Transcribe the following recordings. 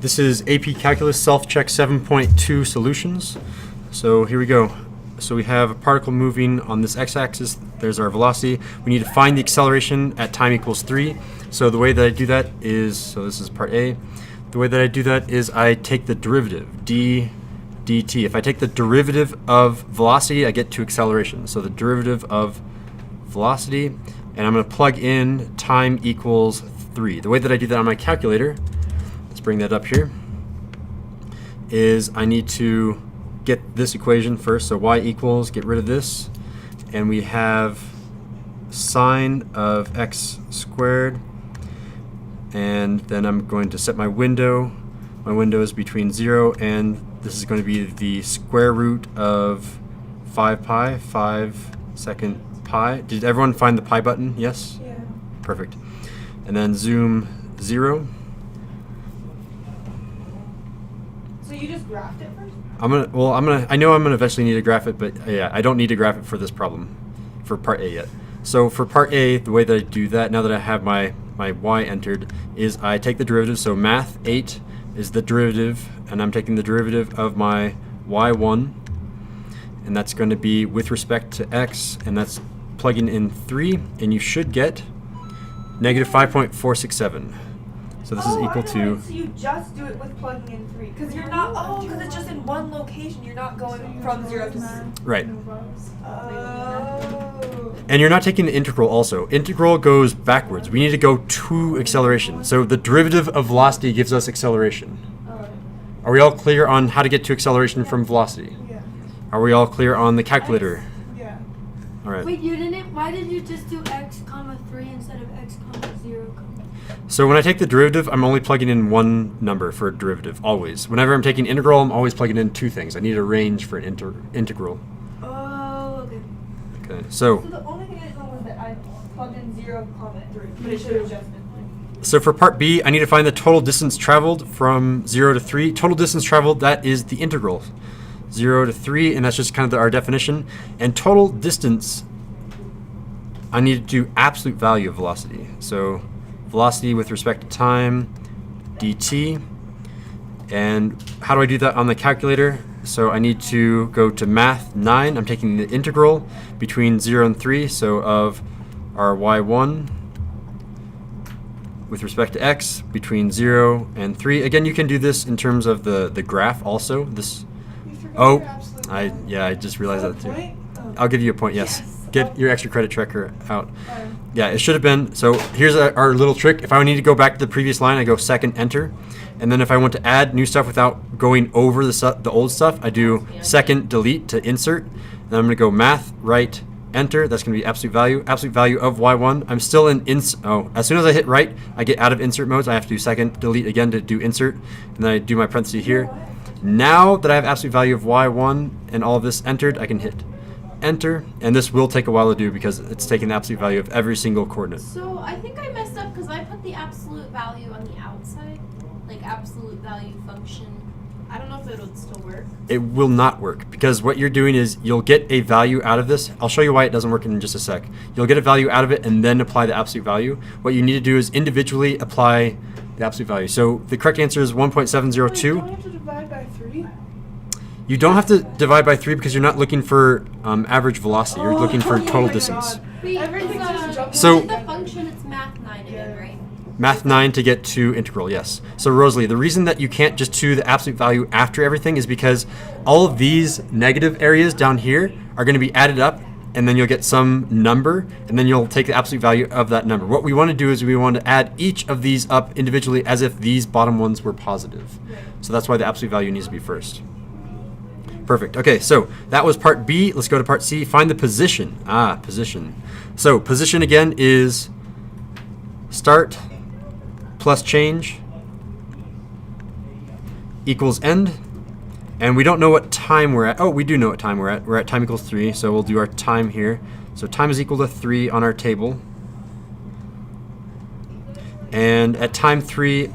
This is AP Calculus Self-Check 7.2 Solutions. So here we go. So we have a particle moving on this x-axis. There's our velocity. We need to find the acceleration at time equals 3. So the way that I do that is, so this is part A. The way that I do that is I take the derivative, d dt. If I take the derivative of velocity, I get to acceleration. So the derivative of velocity, and I'm going to plug in time equals 3. The way that I do that on my calculator, let's bring that up here, is I need to get this equation first. So y equals, get rid of this, and we have sine of x squared, and then I'm going to set my window. My window is between 0 and this is going to be the square root of 5 pi, 5 second pi. Did everyone find the pi button? Yes? Yeah. Perfect. And then zoom 0. So you just graphed it first? I know I'm gonna eventually need to graph it, but yeah, I don't need to graph it for this problem, for part A yet. So for part A, the way that I do that, now that I have my y entered, is I take the derivative. So math 8 is the derivative, and I'm taking the derivative of my y1, and that's going to be with respect to x, and that's plugging in 3, and you should get negative 5.467. So this is equal to... So you just do it with plugging in 3, because you're not, because it's just in one location, you're not going from 0 to... Right. Oh. And you're not taking the integral also. Integral goes backwards. We need to go to acceleration. So the derivative of velocity gives us acceleration. Are we all clear on how to get to acceleration from velocity? Yeah. Are we all clear on the calculator? Yeah. All right. Wait, you didn't? Why did you just do x comma 3 instead of x comma 0 comma? So when I take the derivative, I'm only plugging in one number for a derivative, always. Whenever I'm taking integral, I'm always plugging in two things. I need a range for an integral. Oh, okay. Okay, So the only thing I didn't know was that I plugged in 0 comma 3, but it should have just been 3. so for part B, I need to find the total distance traveled from 0 to 3. Total distance traveled, that is the integral. 0 to 3, and that's just kind of our definition. And total distance, I need to do absolute value of velocity. So velocity with respect to time, dt. And how do I do that on the calculator? So I need to go to math 9. I'm taking the integral between 0 and 3, so of our y1 with respect to x between 0 and 3. Again, you can do this in terms of the graph also. This. Oh, I just realized that too. Oh. I'll give you a point, yes. Get your extra credit tracker out. Yeah, it should have been. So here's our little trick. If I need to go back to the previous line, I go second enter. And then if I want to add new stuff without going over the old stuff, I do second delete to insert. Then I'm going to go math, right, enter. That's going to be absolute value of y1. I'm still in as soon as I hit right, I get out of insert modes. I have to do second delete again to do insert. And then I do my parentheses here. Now that I have absolute value of y1 and all of this entered, I can hit enter, and this will take a while to do because it's taking the absolute value of every single coordinate. So I think I messed up because I put the absolute value on the outside, like absolute value function. I don't know if it would still work. It will not work because what you're doing is you'll get a value out of this. I'll show you why it doesn't work in just a sec. You'll get a value out of it and then apply the absolute value. What you need to do is individually apply the absolute value. So the correct answer is 1.702. Don't you have to divide by 3? You don't have to divide by 3 because you're not looking for average velocity. You're looking for total distance. Wait, Everything's just jumping. So- the function, it's math 9 again, right? Math 9 to get to integral, yes. So Rosalie, the reason that you can't just do the absolute value after everything is because all of these negative areas down here are going to be added up, and then you'll get some number, and then you'll take the absolute value of that number. What we want to do is we want to add each of these up individually as if these bottom ones were positive. So that's why the absolute value needs to be first. Perfect. Okay, so that was part B. Let's go to part C. Find the position. Position. So position again is start plus change equals end. And we don't know what time we're at. Oh, we do know what time we're at. We're at time equals 3, so we'll do our time here. So time is equal to 3 on our table. And at time 3,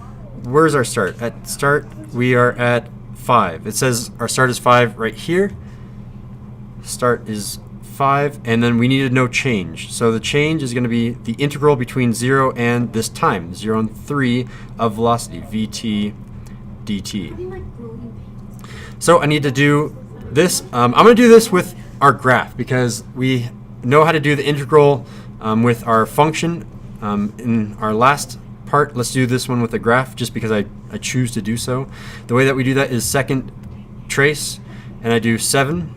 where's our start? At start, we are at 5. It says our start is 5 right here. Start is 5, and then we needed no change. So the change is going to be the integral between 0 and this time, 0 and 3 of velocity, vt dt. I mean, like growing pains. So I need to do this. I'm going to do this with our graph because we know how to do the integral with our function in our last part. Let's do this one with a graph just because I choose to do so. The way that we do that is second trace, and I do 7,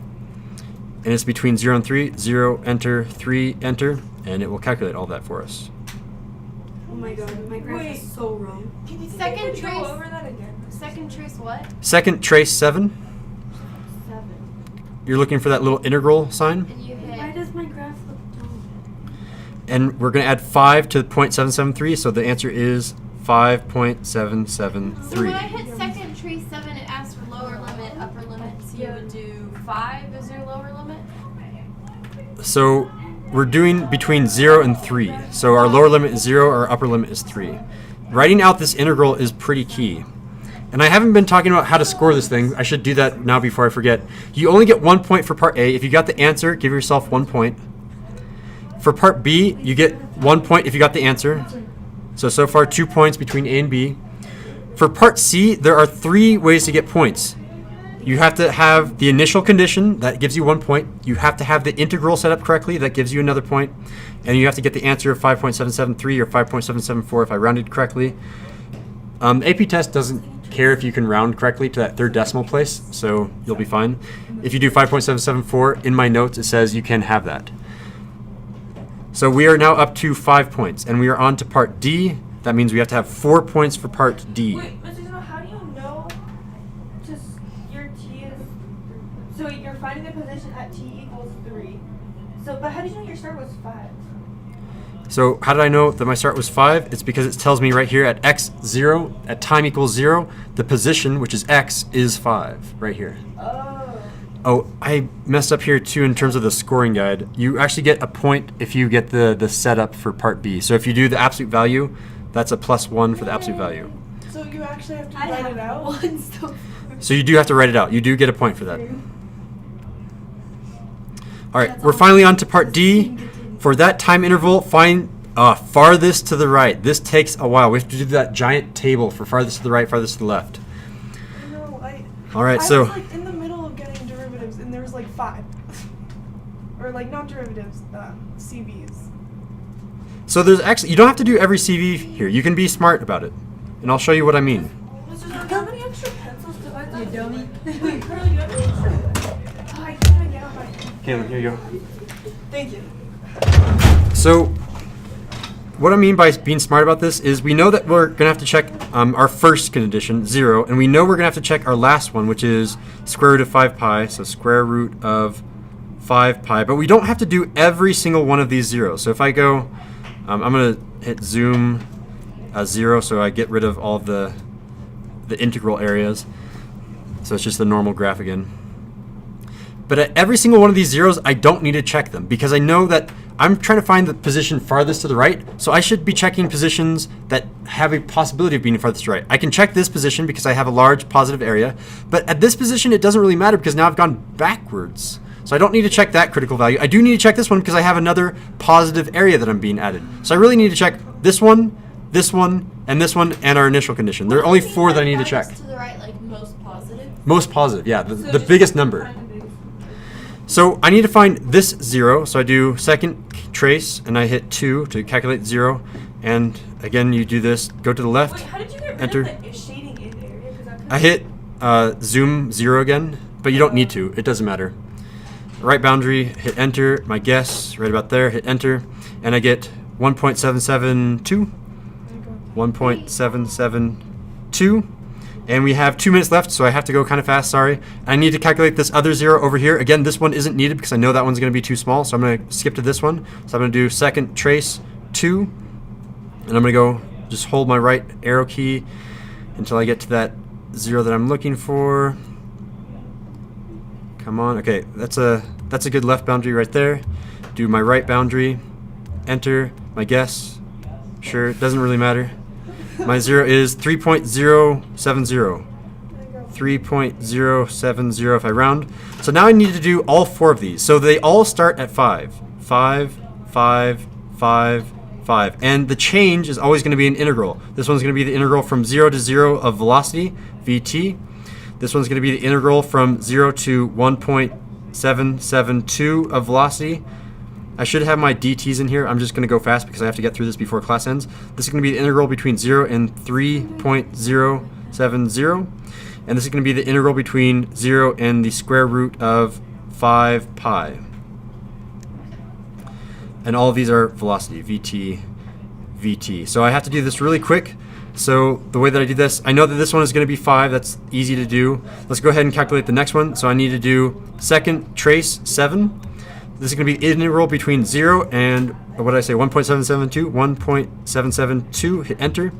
and it's between 0 and 3. 0, enter, 3, enter, and it will calculate all that for us. Oh my god, my graph Wait. is so wrong. Can you Second go trace. over that again? Second trace what? Second trace 7. 7. You're looking for that little integral sign, And you Why hit. does my graph look dumb? and we're going to add 5 to 0.773, so the answer is 5.773. So when I hit second trace 7, it asks for lower limit, upper limit. So you would do 5 as your lower limit. So we're doing between 0 and 3. So our lower limit is 0, our upper limit is 3. Writing out this integral is pretty key. And I haven't been talking about how to score this thing. I should do that now before I forget. You only get 1 point for part A. If you got the answer, give yourself 1 point. For part B, you get 1 point if you got the answer. So far 2 points between A and B. For part C, there are 3 ways to get points. You have to have the initial condition, that gives you 1 point. You have to have the integral set up correctly, that gives you another point. And you have to get the answer of 5.773 or 5.774 if I rounded correctly. AP test doesn't care if you can round correctly to that 3rd decimal place, so you'll be fine. If you do 5.774, in my notes it says you can have that. So we are now up to 5 points, and we are on to part D. That means we have to have 4 points for part D. Wait, Mr. Zeno, how do you know just your t is... So you're finding the position at t equals 3. So, but how did you know your start was 5? So how did I know that my start was 5? It's because it tells me right here at x0, at time equals 0, the position, which is x, is 5, right here. Oh, I messed up here too in terms of the scoring guide. You actually get a point if you get the setup for part B. So if you do the absolute value, that's a +1 for the absolute value. So you actually have to I write have it out? one so So you do have to write it out. You do get a point for that. All right, we're finally on to part D. For that time interval, find farthest to the right. This takes a while. We have to do that giant table for farthest to the right, farthest to the left. No, All right, I so was like in the middle of getting derivatives and there was like 5. Or like not derivatives, CVs. so there's actually, you don't have to do every CV here. You can be smart about it, and I'll show you what I mean. Mr. Zeno, do you have any extra pencils? Because I thought... You dummy. Wait, Curly, do you have any extra... Oh, I can't get out my... Caleb, here you go. Thank you. So what I mean by being smart about this is we know that we're going to have to check our first condition, 0, and we know we're going to have to check our last one, which is square root of 5 pi, so square root of 5 pi, but we don't have to do every single one of these zeros. So if I go, I'm going to hit zoom 0 so I get rid of all of the integral areas. So it's just the normal graph again. But at every single one of these zeros, I don't need to check them because I know that I'm trying to find the position farthest to the right, so I should be checking positions that have a possibility of being farthest to the right. I can check this position because I have a large positive area, but at this position, it doesn't really matter because now I've gone backwards. So I don't need to check that critical value. I do need to check this one because I have another positive area that I'm being added. So I really need to check this one, and our initial condition. There are only 4 that I need to check. To the right, like most positive. Most positive, yeah, the just biggest number. find the biggest number. So I need to find this 0, so I do second trace, and I hit 2 to calculate 0, and again you do this, go to the left, Wait, how did you get rid enter. of the shading in area? 'Cause I hit zoom 0 again, but you don't need to, it doesn't matter. Right boundary, hit enter, my guess, right about there, hit enter, and I get 1.772, 1.772, and we have 2 minutes left, so I have to go kind of fast, sorry. I need to calculate this other 0 over here. Again, this one isn't needed because I know that one's going to be too small, so I'm going to skip to this one. So I'm going to do second trace 2, and I'm going to go just hold my right arrow key until I get to that 0 that I'm looking for. Come on, okay, that's a good left boundary right there. Do my right boundary, enter, my guess, sure, it doesn't really matter. My 0 is 3.070. 3.070 if I round. So now I need to do all 4 of these. So they all start at 5. 5, 5, 5, 5. And the change is always going to be an integral. This one's going to be the integral from 0 to 0 of velocity, vt. This one's going to be the integral from 0 to 1.772 of velocity. I should have my dt's in here. I'm just going to go fast because I have to get through this before class ends. This is going to be the integral between 0 and 3.070. And this is going to be the integral between 0 and the square root of 5 pi. And all of these are velocity, vt, vt. So I have to do this really quick. So the way that I do this, I know that this one is going to be 5. That's easy to do. Let's go ahead and calculate the next one. So I need to do second trace 7. This is going to be integral between 0 and, what did I say, 1.772? 1.772, hit enter.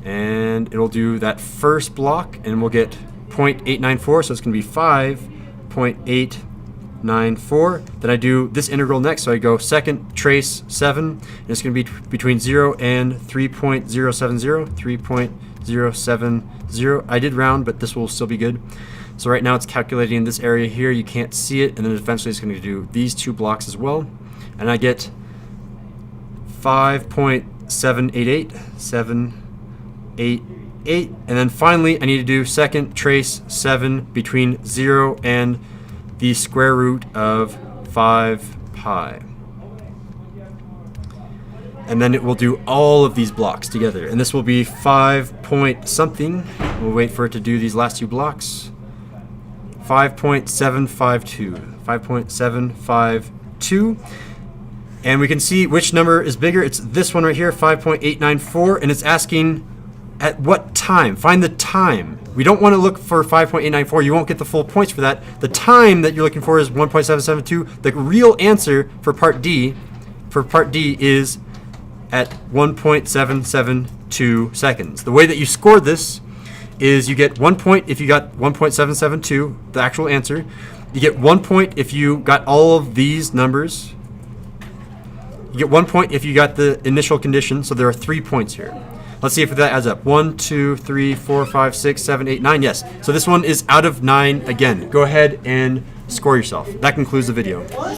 And it'll do that first block, and we'll get 0.894, so it's going to be 5.894. Then I do this integral next, so I go second trace 7, and it's going to be between 0 and 3.070, 3.070. I did round, but this will still be good. So right now it's calculating this area here. You can't see it, and then eventually it's going to do these two blocks as well. And I get 5.788, 788. And then finally I need to do second trace 7 between 0 and the square root of 5 pi. And then it will do all of these blocks together. And this will be 5 point something. We'll wait for it to do these last two blocks. 5.752. 5.752. And we can see which number is bigger. It's this one right here, 5.894, and it's asking at what time. Find the time. We don't want to look for 5.894. You won't get the full points for that. The time that you're looking for is 1.772. The real answer for part D is at 1.772 seconds. The way that you score this is you get 1 point if you got 1.772, the actual answer. You get 1 point if you got all of these numbers. You get 1 point if you got the initial condition, so there are 3 points here. Let's see if that adds up. 1, 2, 3, 4, 5, 6, 7, 8, 9. Yes. So this one is out of 9 again. Go ahead and score yourself. That concludes the video.